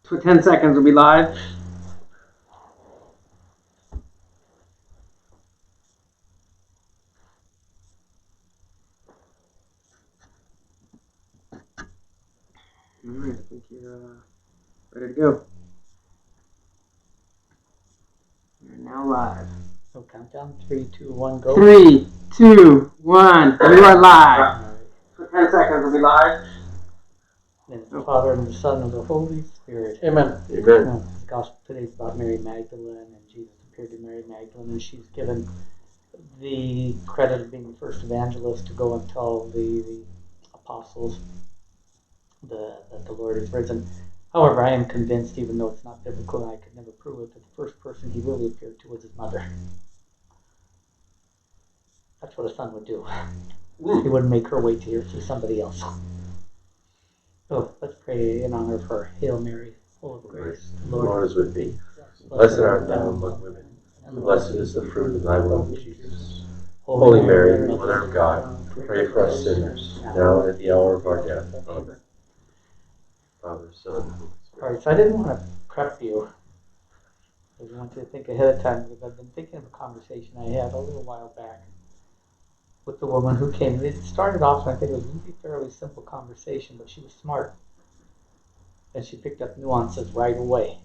10 seconds will be live. All right, I think you're ready to go. You're now live. So countdown, 3, 2, 1, go. 3, 2, 1. You are live. For 10 seconds will be live. In the Father and the Son and the Holy Spirit. Amen. Amen. The gospel today is about Mary Magdalene, and Jesus appeared to Mary Magdalene, and she's given the credit of being the first evangelist to go and tell the apostles that the Lord is risen. However, I am convinced, even though it's not biblical and I could never prove it, that the first person he really appeared to was his mother. That's what a son would do. He wouldn't make her wait to hear through somebody else. So let's pray in honor of her. Hail Mary, full of grace, the Lord is with thee. Blessed art thou among women, and blessed is the fruit of thy womb, Jesus. Holy Mary, Mother of God, pray for us sinners, now and at the hour of our death. Amen. Father, Son, and Holy Spirit. All right, so I didn't want to prep you. I want you to think ahead of time, because I've been thinking of a conversation I had a little while back with the woman who came. It started off, and I think it was a fairly simple conversation, but she was smart. And she picked up nuances right away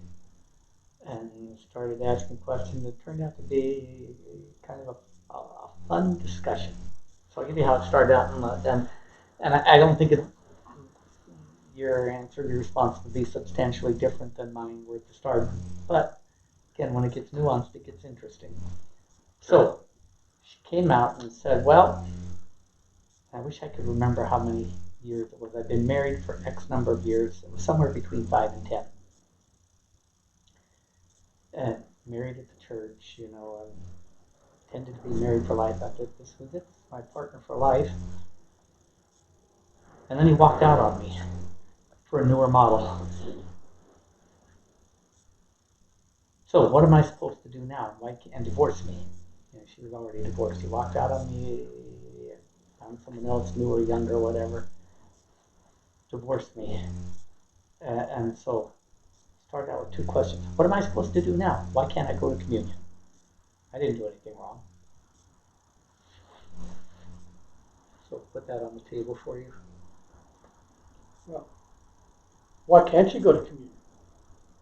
and started asking questions that turned out to be kind of a fun discussion. So I'll give you how it started out, and I don't think your answer, your response would be substantially different than mine were at the start. But again, when it gets nuanced, it gets interesting. So she came out and said, well, I wish I could remember how many years it was. I've been married for X number of years. It was somewhere between 5 and 10. And married at the church, I tended to be married for life. I thought this was it, my partner for life. And then he walked out on me for a newer model. So what am I supposed to do now? And divorce me? She was already divorced. He walked out on me, found someone else, newer, younger, whatever. Divorced me. And so started out with 2 questions. What am I supposed to do now? Why can't I go to communion? I didn't do anything wrong. So put that on the table for you. Well, why can't you go to communion?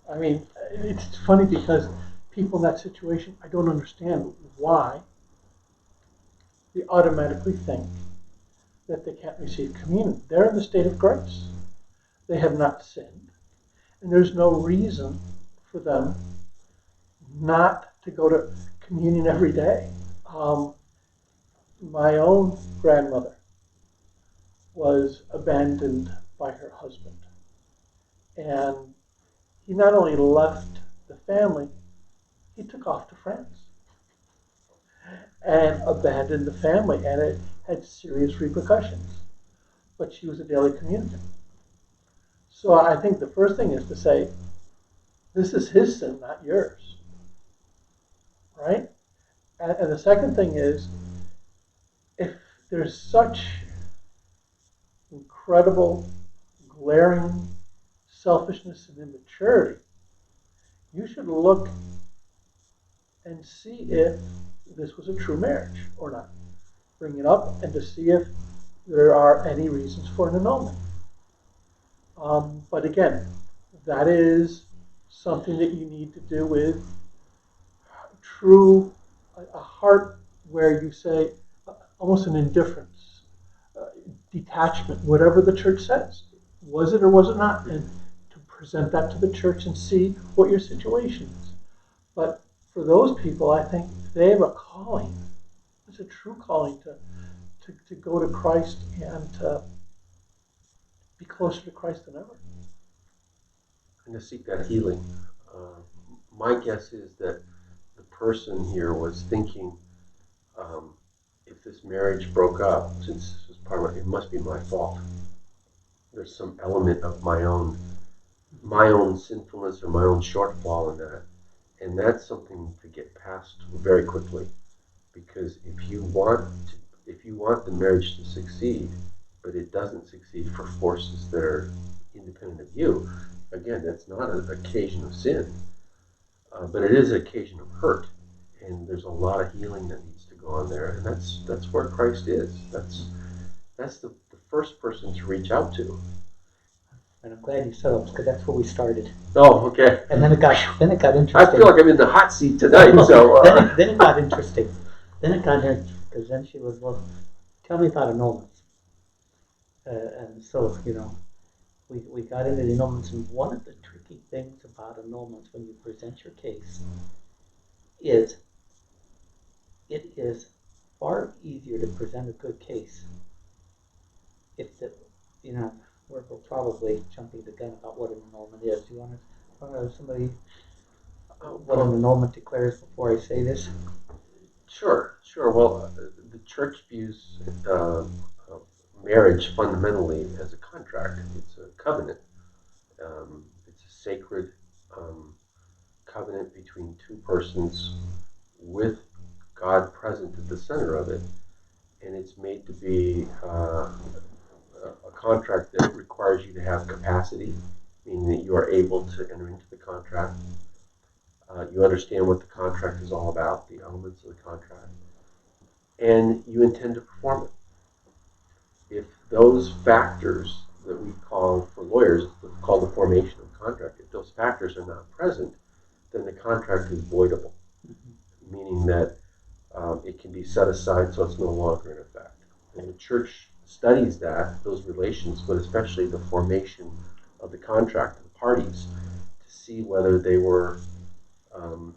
I mean, it's funny because people in that situation, I don't understand why they automatically think that they can't receive communion. They're in the state of grace. They have not sinned. And there's no reason for them not to go to communion every day. My own grandmother was abandoned by her husband. And he not only left the family, he took off to France and abandoned the family, and it had serious repercussions. But she was a daily communicant. So I think the first thing is to say, this is his sin, not yours. Right? And the second thing is, if there's such incredible, glaring selfishness and immaturity, you should look and see if this was a true marriage or not. Bring it up and to see if there are any reasons for an annulment. But again, that is something that you need to do with a heart where you say, almost an indifference, detachment, whatever the church says. Was it or was it not? And to present that to the church and see what your situation is. But for those people, I think they have a calling. It's a true calling to go to Christ and to be closer to Christ than ever. And to seek that healing. My guess is that the person here was thinking, if this marriage broke up, since this was part of it must be my fault. There's some element of my own sinfulness or my own shortfall in that. And that's something to get past very quickly. Because if you want the marriage to succeed, but it doesn't succeed for forces that are independent of you, again, that's not an occasion of sin, but it is an occasion of hurt. And there's a lot of healing that needs to go on there, and that's where Christ is. That's the first person to reach out to. And I'm glad you said it because that's where we started. Oh, okay. And then it got interesting. I feel like I'm in the hot seat tonight. So then it got interesting. Then it got interesting because then she was, well, tell me about annulments. And so, we got into the annulments, and one of the tricky things about annulments when you present your case is it is far easier to present a good case if we're probably jumping the gun about what an annulment is. Do you want to somebody what an annulment declares before I say this? Sure. Well, the church views marriage fundamentally as a contract. It's a covenant. It's a sacred covenant between two persons with God present at the center of it. And it's made to be a contract that requires you to have capacity, meaning that you are able to enter into the contract. You understand what the contract is all about, the elements of the contract, and you intend to perform it. If those factors that we call, for lawyers, called the formation of the contract, if those factors are not present, then the contract is voidable, meaning that it can be set aside so it's no longer in effect. And the church studies those relations, but especially the formation of the contract of the parties, to see whether they were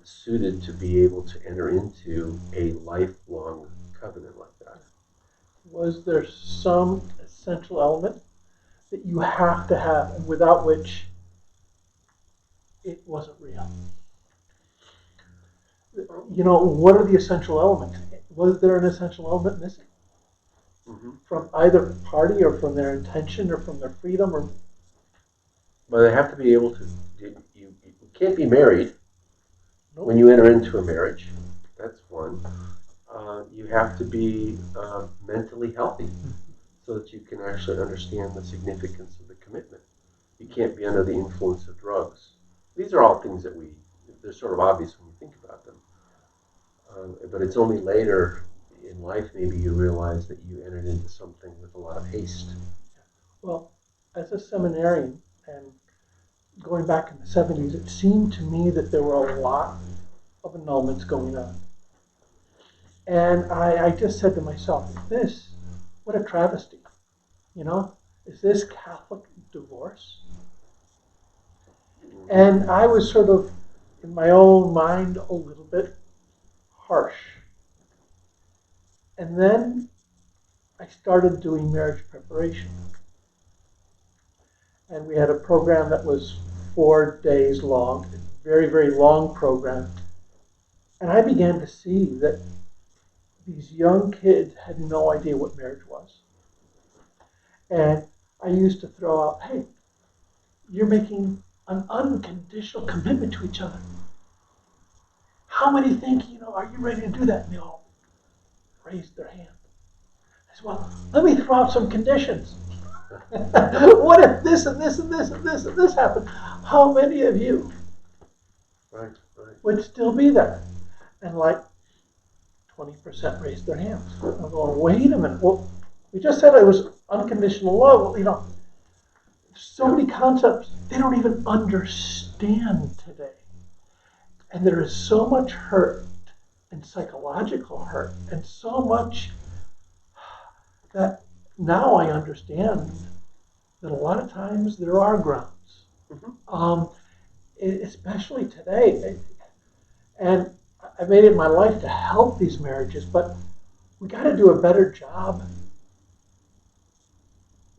suited to be able to enter into a lifelong covenant like that. Was there some essential element that you have to have, and without which it wasn't real? What are the essential elements? Was there an essential element missing? Mm-hmm. From either party, or from their intention, or from their freedom, or? Well, they have to be able to. You can't be married Nope. when you enter into a marriage. That's one. You have to be mentally healthy so that you can actually understand the significance of the commitment. You can't be under the influence of drugs. These are all things that they're sort of obvious when you think about them. But it's only later in life maybe you realize that you entered into something with a lot of haste. Well, as a seminarian, and going back in the 70s, it seemed to me that there were a lot of annulments going on. And I just said to myself, what a travesty. Is this Catholic divorce? And I was sort of, in my own mind, a little bit harsh. And then I started doing marriage preparation. And we had a program that was 4 days long, a very, very long program. And I began to see that these young kids had no idea what marriage was. And I used to throw out, hey, you're making an unconditional commitment to each other. How many think, are you ready to do that? And they all raised their hand. I said, well, let me throw out some conditions. What if this and this and this and this and this happened? How many of you would still be there? And like 20% raised their hands. I'm going, wait a minute. Well, we just said it was unconditional love. Well, so many concepts they don't even understand today. And there is so much hurt and psychological hurt and so much that now I understand that a lot of times there are grounds, especially today. And I made it my life to help these marriages, but we got to do a better job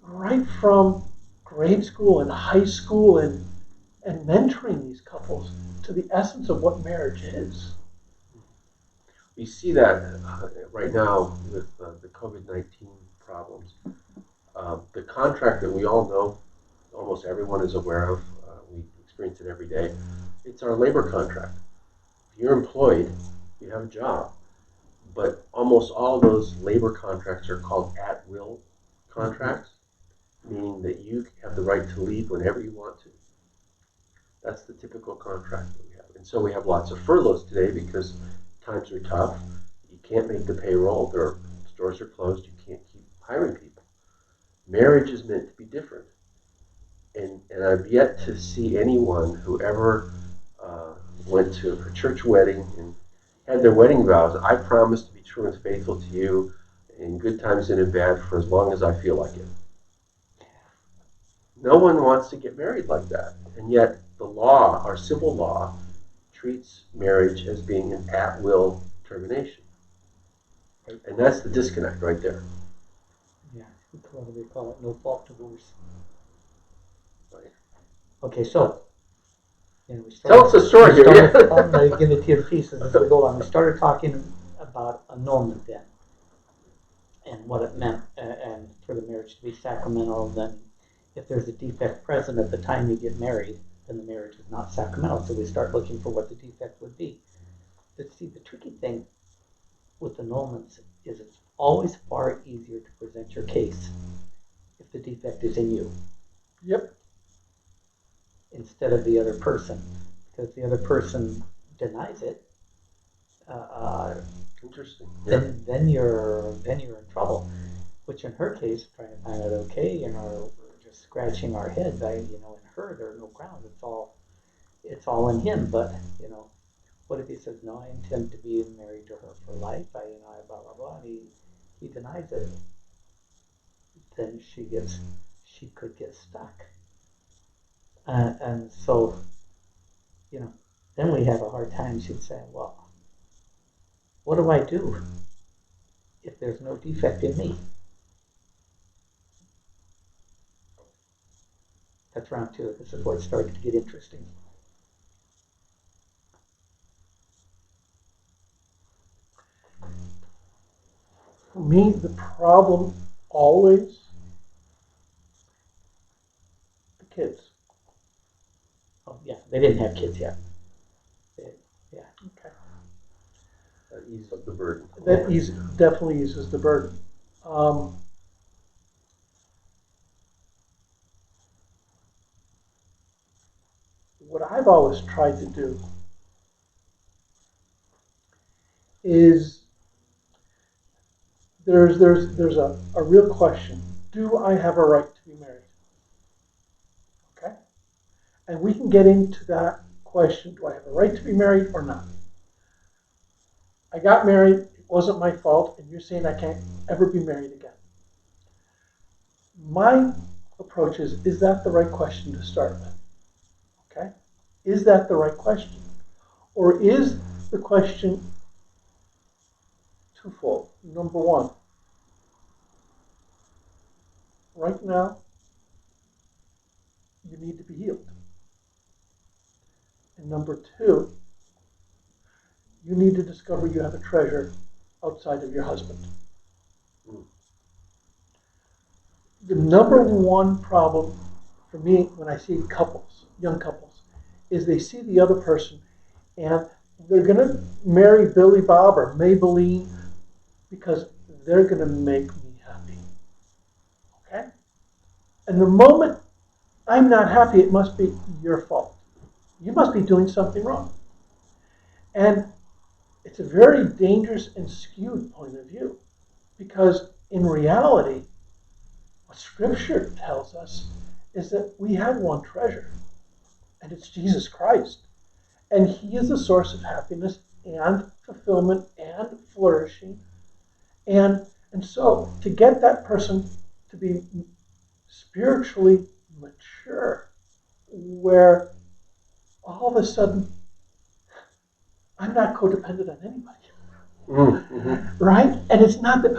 right from grade school and high school and mentoring these couples to the essence of what marriage is. We see that right now with the COVID-19 problems. The contract that we all know, almost everyone is aware of, we experience it every day, it's our labor contract. If you're employed, you have a job. But almost all those labor contracts are called at-will contracts, meaning that you have the right to leave whenever you want to. That's the typical contract that we have. And so we have lots of furloughs today because times are tough. You can't make the payroll. Stores are closed. You can't keep hiring people. Marriage is meant to be different. And I've yet to see anyone who ever went to a church wedding and had their wedding vows. I promise to be true and faithful to you in good times and in bad for as long as I feel like it. No one wants to get married like that. And yet the law, our civil law, treats marriage as being an at-will termination. And that's the disconnect right there. Yeah, what do they call it? No fault divorce. Right. Okay, so we Tell us a story here. I'm going to give it to you in pieces as we go on. We started talking about annulment then, and what it meant, and for the marriage to be sacramental. Then, if there's a defect present at the time you get married, then the marriage is not sacramental. So we start looking for what the defect would be. But see, the tricky thing with annulments is it's always far easier to present your case if the defect is in you. Yep. Instead of the other person, because the other person denies it. Interesting. Yeah. Then you're in trouble. Which in her case, trying to find out okay, we're just scratching our heads. In her there are no grounds. It's all in him. But what if he says no? I intend to be married to her for life. I blah blah blah. And he denies it. Then she could get stuck. And so, then we have a hard time. She'd say, well, what do I do if there's no defect in me? That's round two. This is where it started to get interesting. For me, the problem always the kids. Oh, yeah, they didn't have kids yet. Okay. That eases the burden. That definitely eases the burden. What I've always tried to do is there's a real question. Do I have a right to be married? Okay? And we can get into that question. Do I have a right to be married or not? I got married. It wasn't my fault. And you're saying I can't ever be married again. My approach is that the right question to start with? Okay? Is that the right question? Or is the question twofold? Number one, right now, you need to be healed. And number two, you need to discover you have a treasure outside of your husband. The number one problem for me when I see couples, young couples, is they see the other person and they're going to marry Billy Bob or Maybelline because they're going to make me happy. Okay? And the moment I'm not happy, it must be your fault. You must be doing something wrong. And it's a very dangerous and skewed point of view because in reality, what Scripture tells us is that we have one treasure, and it's Jesus Christ. And He is the source of happiness and fulfillment and flourishing. And so to get that person to be spiritually mature, where all of a sudden I'm not codependent on anybody. Mm-hmm. Right? And it's not that,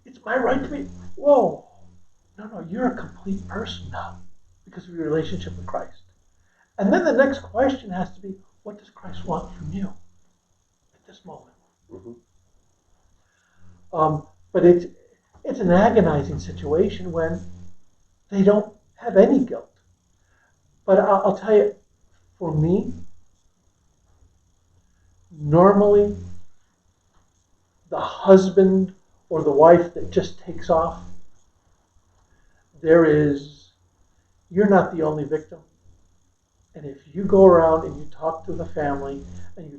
it's my right to be, whoa. No, you're a complete person now because of your relationship with Christ. And then the next question has to be, what does Christ want from you at this moment? Mm-hmm. But it's an agonizing situation when they don't have any guilt. But I'll tell you, for me, normally the husband or the wife that just takes off, you're not the only victim. And if you go around and you talk to the family and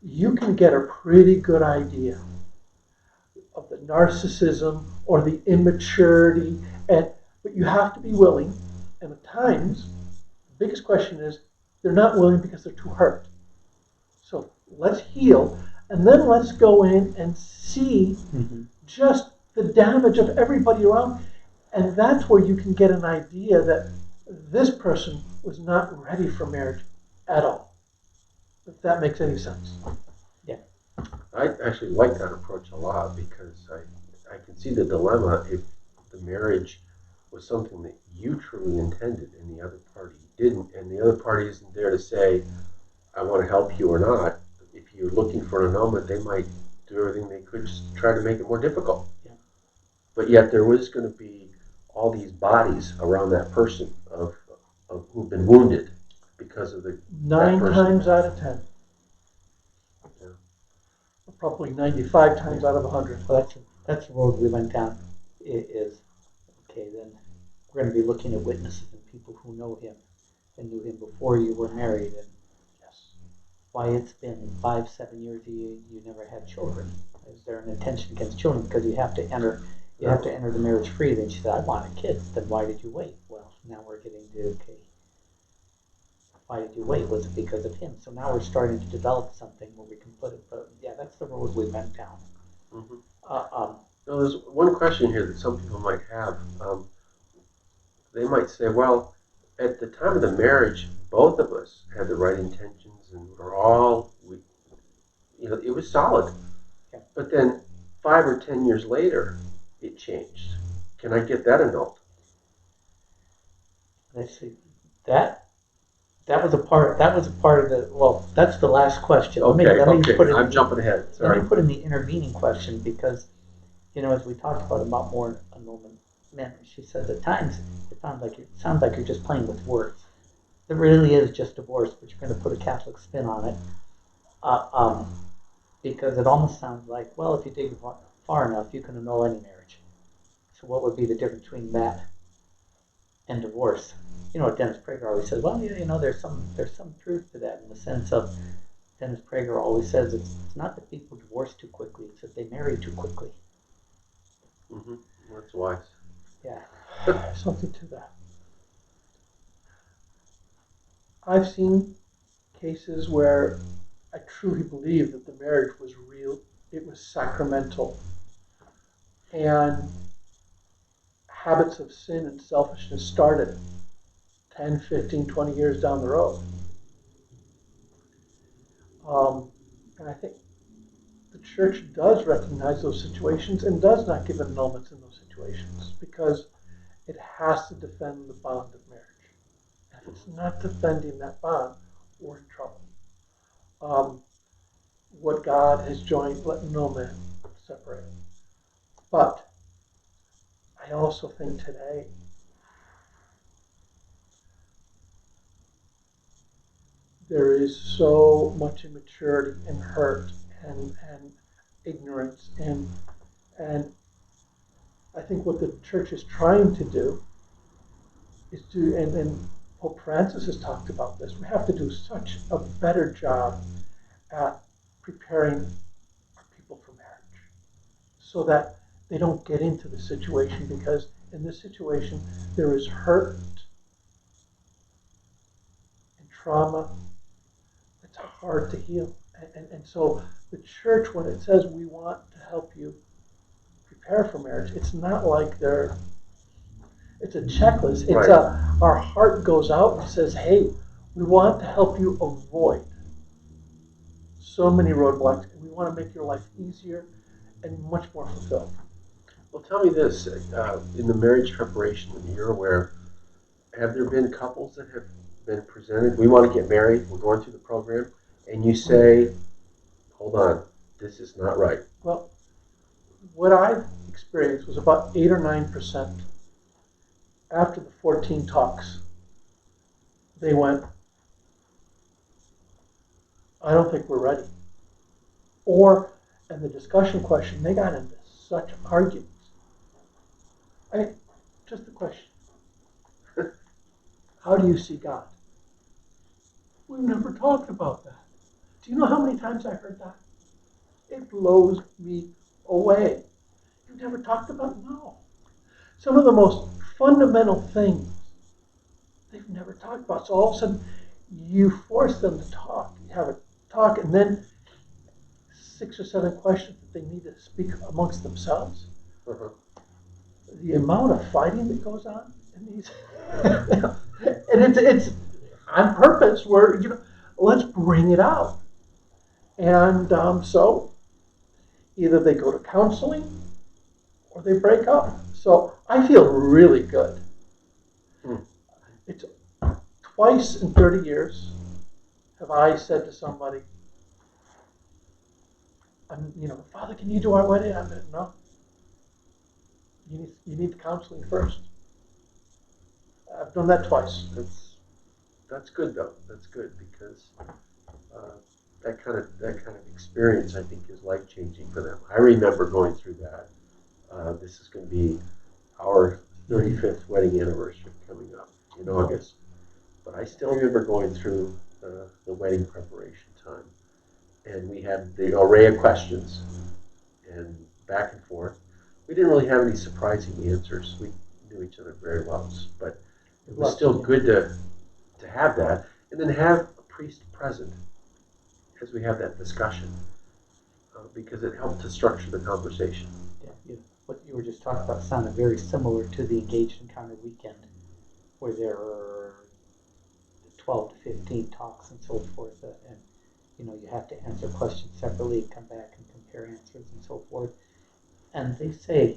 you can get a pretty good idea of the narcissism or the immaturity, but you have to be willing. And at times, the biggest question is they're not willing because they're too hurt. So let's heal, and then let's go in and see just the damage of everybody around. And that's where you can get an idea that this person was not ready for marriage at all. If that makes any sense. I actually like that approach a lot because I can see the dilemma if the marriage was something that you truly intended and the other party didn't, and the other party isn't there to say, I want to help you or not. If you're looking for an annulment, they might do everything they could just to try to make it more difficult. Yeah. But yet there was going to be all these bodies around that person of who've been wounded because of the 9 person. times out of 10. Yeah. Probably 95 times out of 100. Well, that's the road we went down. Is okay. Then we're going to be looking at witnesses and people who know him and knew him before you were married, and why it's been 5-7 years you never had children. Is there an intention against children? Because you have to enter the marriage freely. And she said, I want a kid. Then why did you wait? Well, now we're getting to, okay, why did you wait? Was it because of him? So now we're starting to develop something where we can put it, but yeah, that's the road we went down. Mm-hmm. Now, there's one question here that some people might have. They might say, well, at the time of the marriage, both of us had the right intentions and it was solid. Yeah. But then 5 or 10 years later, it changed. Can I get that annulled? let's see, that was a part of the, well, that's the last question. I'm jumping ahead. Sorry. Let me put in the intervening question because, as we talked about more annulment men, she says at times it sounds like you're just playing with words. It really is just divorce, but you're going to put a Catholic spin on it. Because it almost sounds like, well, if you dig far enough, you can annul any marriage. So what would be the difference between that and divorce? Dennis Prager always says, well, there's some truth to that in the sense of Dennis Prager always says it's not that people divorce too quickly, it's that they marry too quickly. Mm-hmm. That's wise. Yeah. Something to that. I've seen cases where I truly believe that the marriage was real, it was sacramental, and habits of sin and selfishness started 10, 15, 20 years down the road. And I think the church does recognize those situations and does not give annulments in those situations because it has to defend the bond of marriage. If it's not defending that bond, we're in trouble. What God has joined, let no man separate. But I also think today there is so much immaturity and hurt and ignorance and I think what the church is trying to do is to, and Pope Francis has talked about this, we have to do such a better job at preparing our people for marriage so that they don't get into the situation, because in this situation there is hurt and trauma that's hard to heal. And so the church, when it says we want to help you prepare for marriage, it's not like it's a checklist. It's our heart goes out and says, hey, we want to help you avoid so many roadblocks, and we want to make your life easier and much more fulfilled. Well, tell me this, in the marriage preparation that you're aware, have there been couples that have been presented, we want to get married, we're going through the program, and you say, hold on, this is not right? Well, what I've experienced was about 8 or 9%. After the 14 talks, they went, I don't think we're ready. Or, in the discussion question, they got into such arguments. Just the question, how do you see God? we've never talked about that. Do you know how many times I heard that? It blows me away. You've never talked about it? No. Some of the most fundamental things they've never talked about. So all of a sudden, you force them to talk. You have a talk, and then 6 or 7 questions that they need to speak amongst themselves. Uh-huh. The amount of fighting that goes on in these, and it's on purpose. Where let's bring it out, and so either they go to counseling or they break up. So I feel really good. It's twice in 30 years have I said to somebody, Father, can you do our wedding? I said, no. You need counseling first. I've done that twice. That's good though. That's good because that kind of experience I think is life changing for them. I remember going through that. This is going to be our 35th wedding anniversary coming up in August, but I still remember going through the wedding preparation time, and we had the array of questions and back and forth. We didn't really have any surprising answers. We knew each other very well, but it was still good to have that, and then have a priest present as we have that discussion, because it helped to structure the conversation. Yeah, what you were just talking about sounded very similar to the Engaged Encounter weekend, where there are 12 to 15 talks and so forth, and you have to answer questions separately, come back and compare answers and so forth. And they say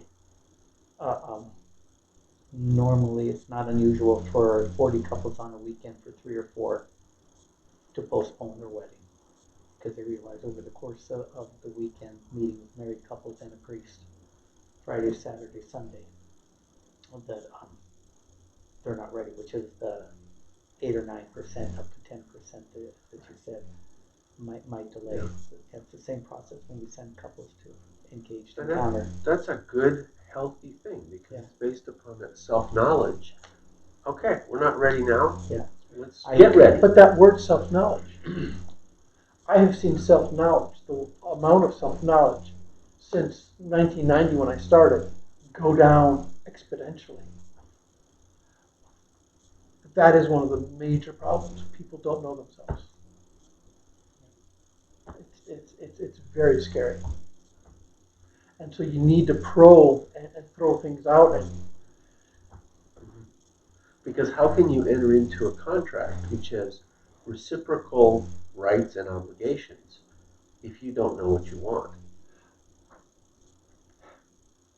normally it's not unusual for 40 couples on a weekend for 3 or 4 to postpone their wedding, because they realize over the course of the weekend, meeting with married couples and a priest, Friday, Saturday, Sunday, that they're not ready, which is the 8 or 9%, up to 10% that you said might delay. Yeah. It's the same process when we send couples to Engaged And Encounter. that's a good, healthy thing because it's based upon that self-knowledge. Okay, we're not ready now. Yeah. Let's get ready. But that word self-knowledge, I have seen self-knowledge, the amount of self-knowledge since 1990 when I started, go down exponentially. That is one of the major problems. People don't know themselves. It's very scary. And so you need to probe and throw things out. Because how can you enter into a contract which has reciprocal rights and obligations if you don't know what you want?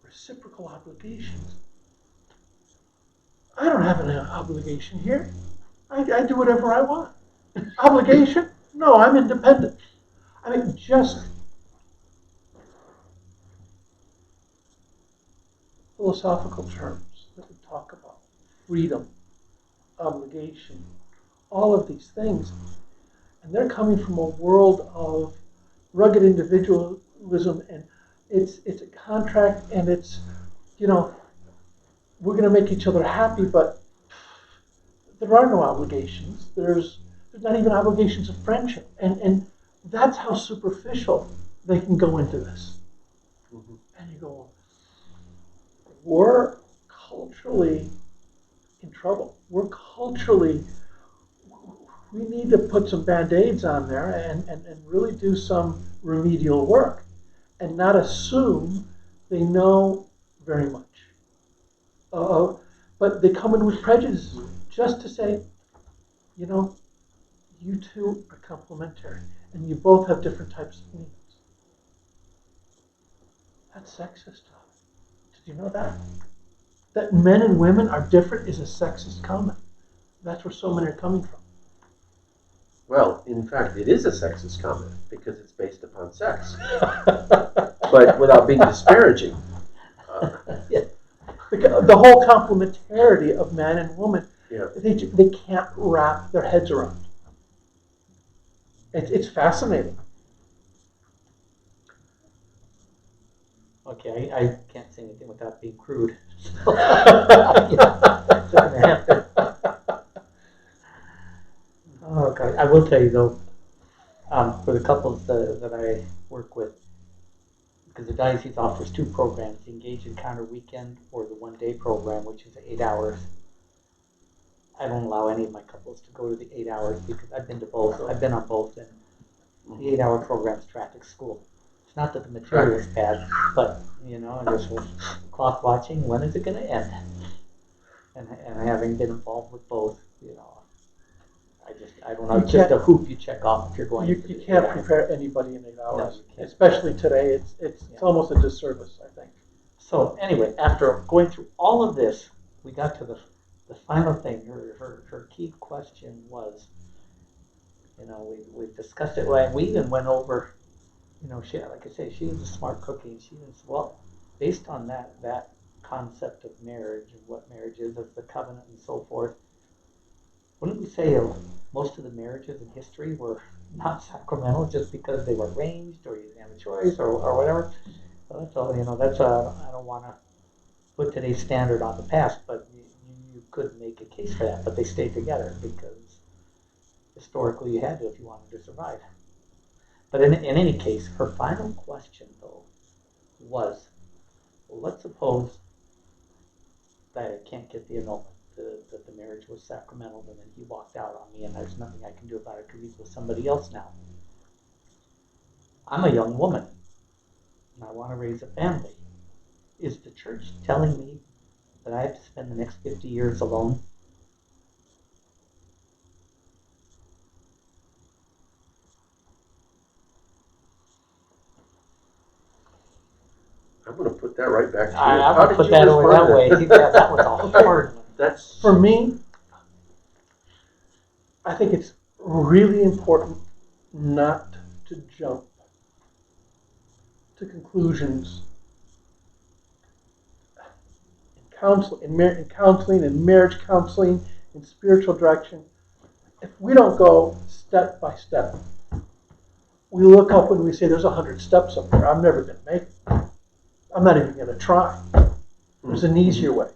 Reciprocal obligations. I don't have an obligation here. I do whatever I want. Obligation? No, I'm independent. I mean, just philosophical terms that we talk about. Freedom, obligation, all of these things. And they're coming from a world of rugged individualism, and it's a contract, and it's, we're going to make each other happy, but there are no obligations. There's not even obligations of friendship. And that's how superficial they can go into this. Mm-hmm. And you go, we're culturally in trouble. We need to put some Band-Aids on there and really do some remedial work and not assume they know very much. But they come in with prejudices just to say, you two are complementary and you both have different types of needs. That's sexist. Did you know that? That men and women are different is a sexist comment. That's where so many are coming from. Well, in fact, it is a sexist comment because it's based upon sex. But without being disparaging. Yeah. The whole complementarity of man and woman, they can't wrap their heads around. It's fascinating. Okay, I can't say anything without being crude. So, yeah, so I'm gonna have to. Oh God, I will will tell you though, for the couples that I work with, because the diocese offers two programs, the Engage Encounter Weekend or the one-day program, which is 8 hours. I don't allow any of my couples to go to the 8 hours because I've been to both. I've been on both, and the 8 hour program is traffic school. It's not that the material is bad, but and there's clock watching. When is it going to end? And having been involved with both, I don't know. It's just a hoop you check off if you're going. You can't prepare anybody in 8 hours, No, you can't. especially today. It's almost a disservice, I think. So anyway, after going through all of this, we got to the final thing. Her key question was, we discussed it, and we even went over, she, like I say, she's a smart cookie, and she was, well, based on that concept of marriage and what marriage is as the covenant and so forth, wouldn't we say most of the marriages in history were not sacramental just because they were arranged or you didn't have a choice or whatever? So that's all, I don't want to put today's standard on the past, but you could make a case for that, but they stayed together because historically you had to if you wanted to survive. But in any case, her final question, though, was, well, let's suppose that I can't get the annulment, that the marriage was sacramental, and then he walked out on me, and there's nothing I can do about it because he's with somebody else now. I'm a young woman, and I want to raise a family. Is the church telling me that I have to spend the next 50 years alone? I'm going to put that right back to you. I'm going to put that over that way. Yeah, that was a hard one. That's For me, I think it's really important not to jump to conclusions in counseling, in marriage counseling, in spiritual direction. If we don't go step by step, we look up and we say there's 100 steps up there. I'm never going to make it. I'm not even going to try. There's an easier way.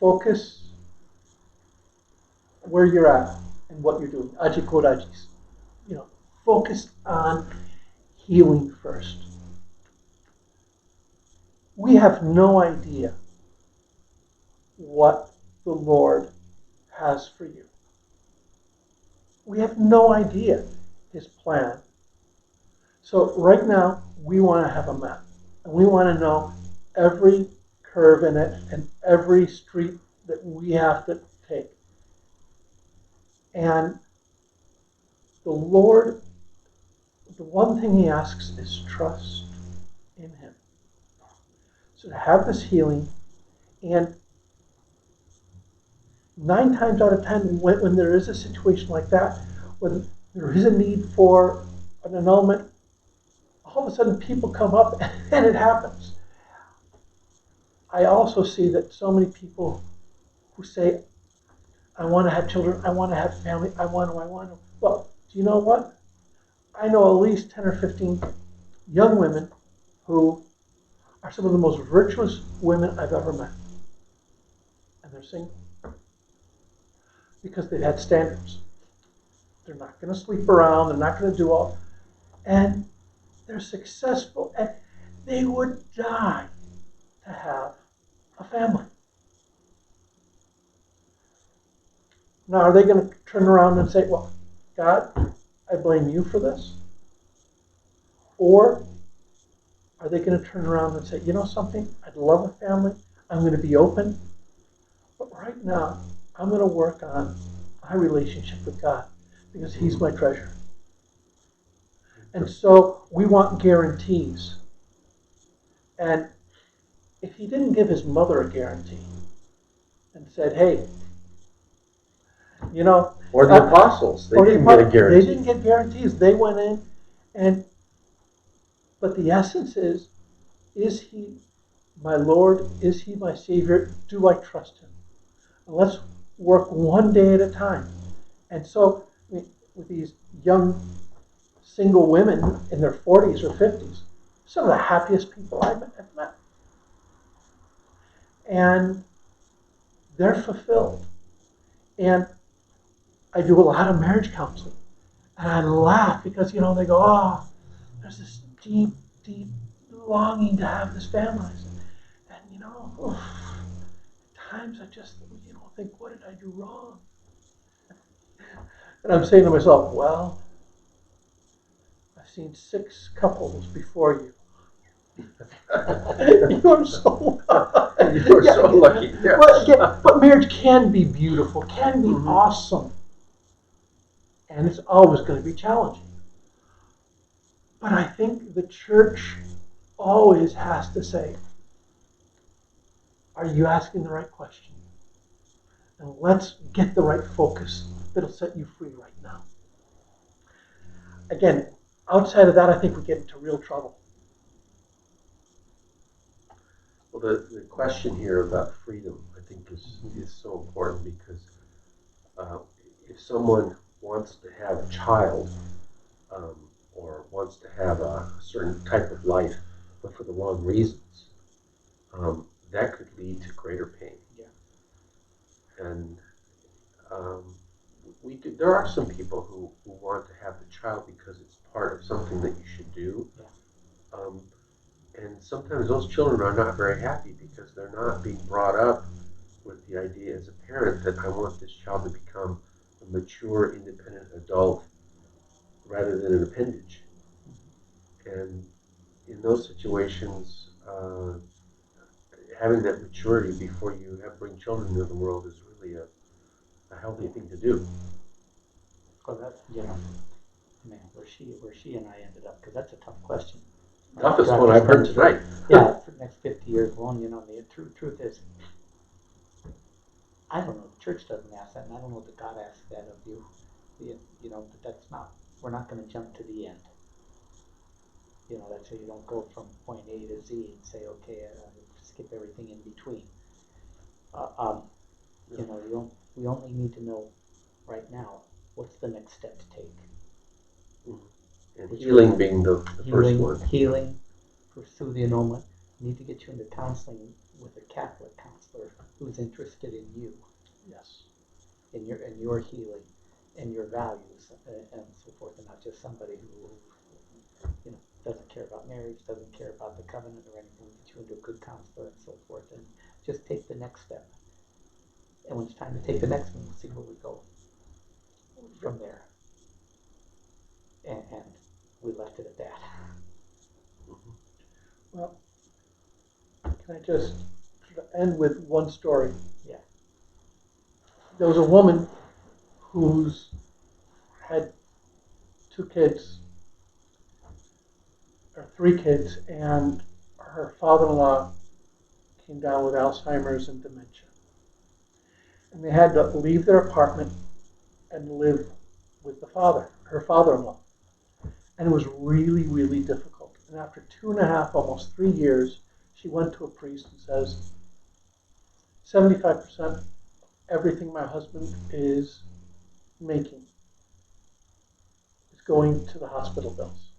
Focus where you're at and what you're doing. Ajikodaji. Focus on healing first. We have no idea what the Lord has for you. We have no idea His plan. So right now, we want to have a map. And we want to know every curve in it and every street that we have to take. And the Lord, the one thing He asks is trust in Him. So to have this healing, and 9 times out of 10, when there is a situation like that, when there is a need for an annulment, all of a sudden people come up and it happens. I also see that so many people who say, I want to have children, I want to have family, I want to. Well, do you know what? I know at least 10 or 15 young women who are some of the most virtuous women I've ever met. And they're single. Because they've had standards. They're not going to sleep around, they're not going to do all. And they're successful, and they would die to have a family. Now, are they going to turn around and say, well, God, I blame you for this? Or are they going to turn around and say, you know something, I'd love a family, I'm going to be open, but right now, I'm going to work on my relationship with God because He's my treasure. And so we want guarantees. And if He didn't give His mother a guarantee and said, hey, or the apostles, they didn't get a guarantee. They didn't get guarantees. They went in, but the essence is He my Lord? Is He my Savior? Do I trust Him? And let's work one day at a time. And so with these young single women in their 40s or 50s, some of the happiest people I've met. And they're fulfilled. And I do a lot of marriage counseling. And I laugh because, they go, oh, there's this deep, deep longing to have this family. And, at times I just, think, what did I do wrong? And I'm saying to myself, well, I've seen 6 couples before you. You're so You're so lucky. Yeah. Well, again, but marriage can be beautiful, can be awesome. And it's always going to be challenging. But I think the church always has to say, are you asking the right question? And let's get the right focus that'll set you free right now. Again, outside of that, I think we get into real trouble. Well, the question here about freedom, I think, is so important because if someone wants to have a child or wants to have a certain type of life, but for the wrong reasons, that could lead to greater pain. Yeah. And there are some people who want to have the child because it's part of something that you should do. Yeah. And sometimes those children are not very happy because they're not being brought up with the idea as a parent that I want this child to become a mature, independent adult rather than an appendage. And in those situations, having that maturity before you bring children into the world is really a healthy thing to do. Well, that, where she and I ended up, because that's a tough question. Toughest one I've heard tonight. Yeah, for the next 50 years alone, the truth is, I don't know, the church doesn't ask that, and I don't know that God asks that of you. But that's not, we're not going to jump to the end. That's how you don't go from point A to Z and say, okay, skip everything in between. We only need to know right now what's the next step to take. And healing being the first one. Healing, pursue the annulment. We need to get you into counseling with a Catholic counselor who's interested in you. Yes. In your healing and your values and so forth, and not just somebody who doesn't care about marriage, doesn't care about the covenant or anything. Get you into a good counselor and so forth, and just take the next step. And when it's time to take the next one, we'll see where we go from there. And we left it at that. Well, can I just end with one story? Yeah. There was a woman who's had 2 kids, or 3 kids, and her father-in-law came down with Alzheimer's and dementia. And they had to leave their apartment and live with her father-in-law. And it was really, really difficult. And after 2.5, almost 3 years, she went to a priest and says, 75% everything my husband is making is going to the hospital bills.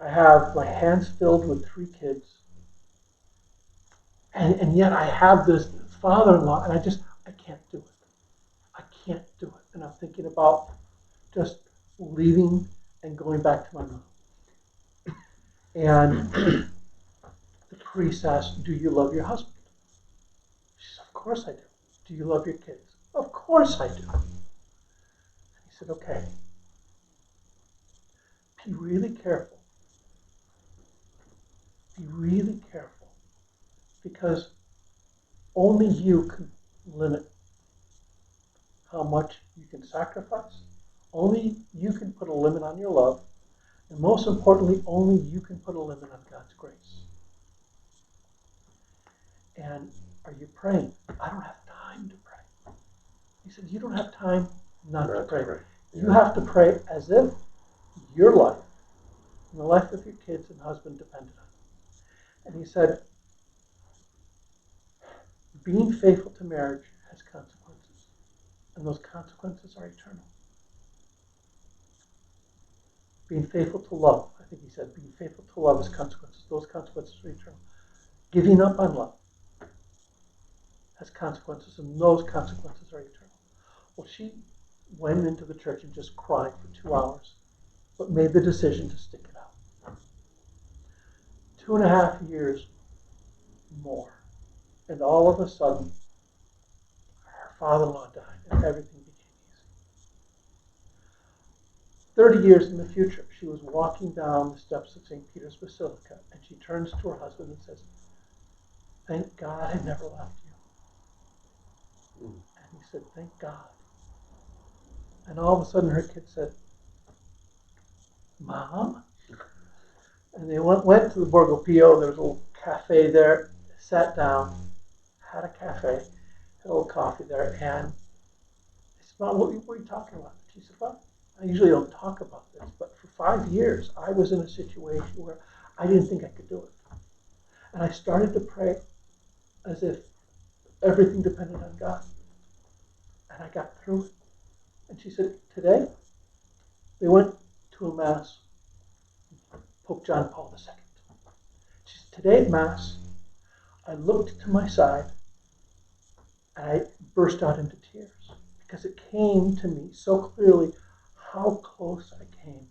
I have my hands filled with 3 kids, and yet I have this father-in-law, and I can't do it. I can't do it. And I'm thinking about just leaving and going back to my mom. And the priest asked, do you love your husband? She said, of course I do. Do you love your kids? Of course I do. And he said, okay, be really careful. Be really careful. Because only you can limit how much you can sacrifice. Only you can put a limit on your love. And most importantly, only you can put a limit on God's grace. And are you praying? I don't have time to pray. He said, you don't have time not to pray. You have to pray as if your life and the life of your kids and husband depended on it. And he said, being faithful to marriage has consequences. And those consequences are eternal. Being faithful to love, I think he said, being faithful to love has consequences. Those consequences are eternal. Giving up on love has consequences, and those consequences are eternal. Well, she went into the church and just cried for 2 hours, but made the decision to stick it out. 2.5 years more. And all of a sudden, her father-in-law died, and everything became easy. 30 years in the future, she was walking down the steps of St. Peter's Basilica, and she turns to her husband and says, "Thank God I never left you." And he said, "Thank God." And all of a sudden her kid said, "Mom?" And they went to the Borgo Pio. There was a little cafe there, sat down, had a cafe, had a little coffee there, and I said, "Mom, what are you talking about?" She said, "Well, I usually don't talk about this, but for 5 years I was in a situation where I didn't think I could do it. And I started to pray as if everything depended on God. And I got through it." And she said, "Today, they went to a Mass, Pope John Paul II. She said, today at Mass, I looked to my side and I burst out into tears because it came to me so clearly how close I came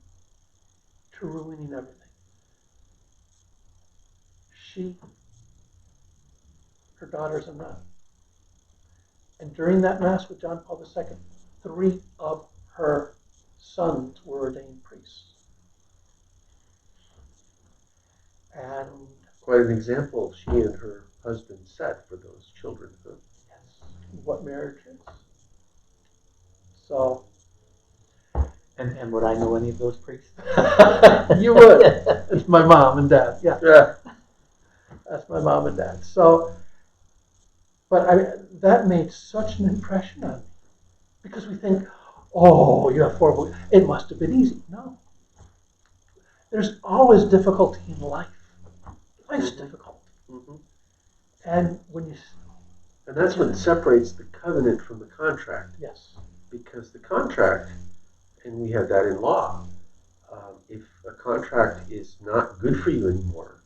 to ruining everything. Her daughter's a nun. And during that Mass with John Paul II, 3 of her sons were ordained priests. And Quite an example she and her husband set for those children. Huh? yes, what marriage is. So And would I know any of those priests? you would. It's my mom and dad. Yeah, Yeah. that's my mom and dad. So, but that made such an impression on me because we think, oh, you have 4 boys. It must have been easy. No. There's always difficulty in life. Life's difficult. Mm-hmm. And that's what separates the covenant from the contract. yes, Because the contract, and we have that in law, if a contract is not good for you anymore,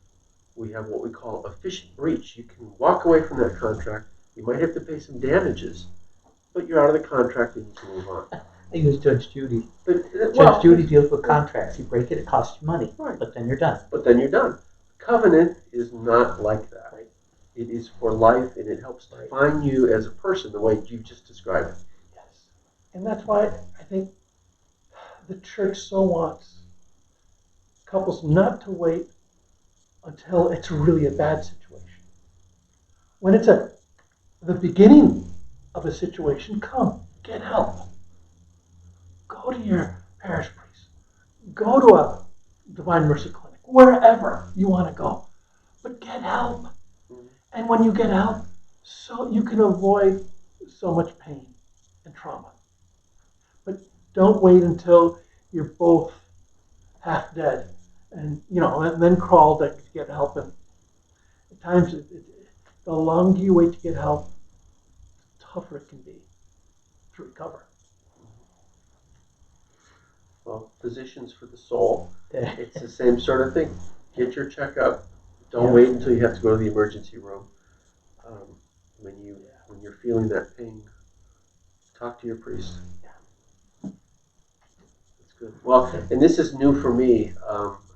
we have what we call efficient breach. You can walk away from that contract. You might have to pay some damages, but you're out of the contract and you can move on. I use Judge Judy. But, Judge Judy deals with contracts. You break it, it costs you money, Right. but then you're done. But then you're done. Covenant is not like that. Right. It is for life, and it helps define you as a person the way you just described it. yes. And that's why I think the church so wants couples not to wait until it's really a bad situation. When it's the beginning of a situation, come, get help. Go to your parish priest. Go to a Divine Mercy clinic, wherever you want to go. But get help. And when you get help, so you can avoid so much pain and trauma. But don't wait until you're both half dead and then crawl to get help. And at times, the longer you wait to get help, the tougher it can be to recover. Well, physicians for the soul, it's the same sort of thing. Get your checkup. Don't Yeah. wait until you have to go to the emergency room. When you're feeling that pain, talk to your priest. That's good. Well, and this is new for me.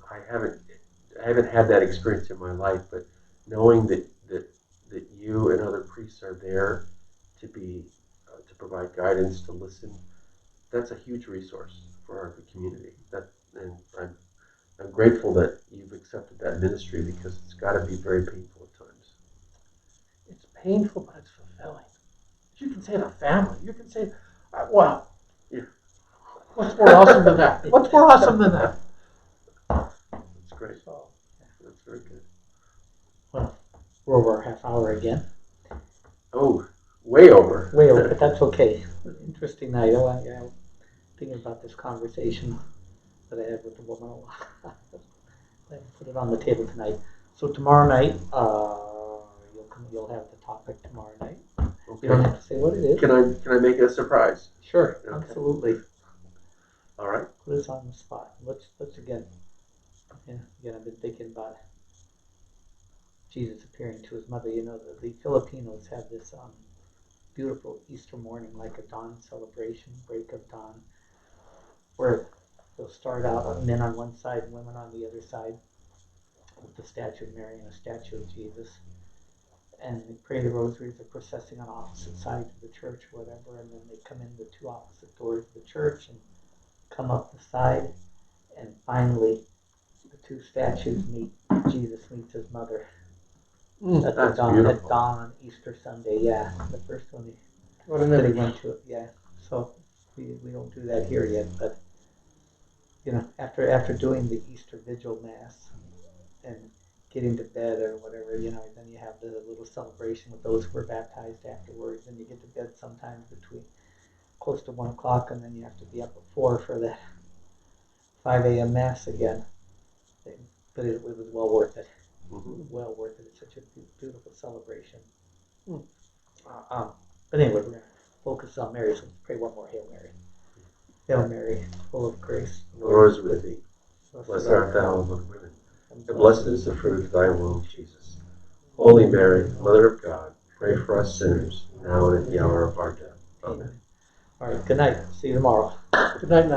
I haven't had that experience in my life, but knowing that you and other priests are there to provide guidance, to listen, that's a huge resource for our community. And I'm grateful that you've accepted that ministry because it's got to be very painful at times. It's painful, but it's fulfilling. You can save a family. You can save, wow. Yeah. What's more awesome than that? What's more awesome than that? That's great. So, That's very good. Well, we're over a half hour again. Oh, way over. Way over, but that's okay. Interesting night. I'm thinking about this conversation that I had with the woman. I put it on the table tonight. So tomorrow night, you'll have the topic tomorrow night. You don't Okay. have to say what it is. Can I make it a surprise? Sure, Okay. absolutely. All right. Put us on the spot. Let's again. Yeah, again, I've been thinking about Jesus appearing to his mother. You know, the Filipinos have this beautiful Easter morning, like a dawn celebration, break of dawn, where they'll start out men on one side and women on the other side with the statue of Mary and a statue of Jesus. And they pray the rosaries, they're processing on opposite sides of the church or whatever, and then they come in the two opposite doors of the church and come up the side, and finally the two statues meet. Jesus meets his mother at the That's dawn, at beautiful. dawn on Easter Sunday. Yeah, the first one What an that he image. went to. Yeah, so we don't do that here yet, but you know, after doing the Easter Vigil Mass and getting to bed or whatever, you know, then you have the little celebration with those who were baptized afterwards, and you get to bed sometimes between close to 1 o'clock, and then you have to be up at 4 for the 5 a.m. Mass again. But it was well worth it. Mhm. Well worth it. It's such a beautiful celebration. Hmm. But anyway, we're going to focus on Mary, so let's pray one more Hail Mary. Hail Mary, full of grace. The Lord is with thee. Blessed art thou among women, and blessed is the fruit of thy womb, Jesus. Holy Mary, Mother of God, pray for us sinners, now and at the hour of our death. Amen. All right, good night. See you tomorrow. Good night now.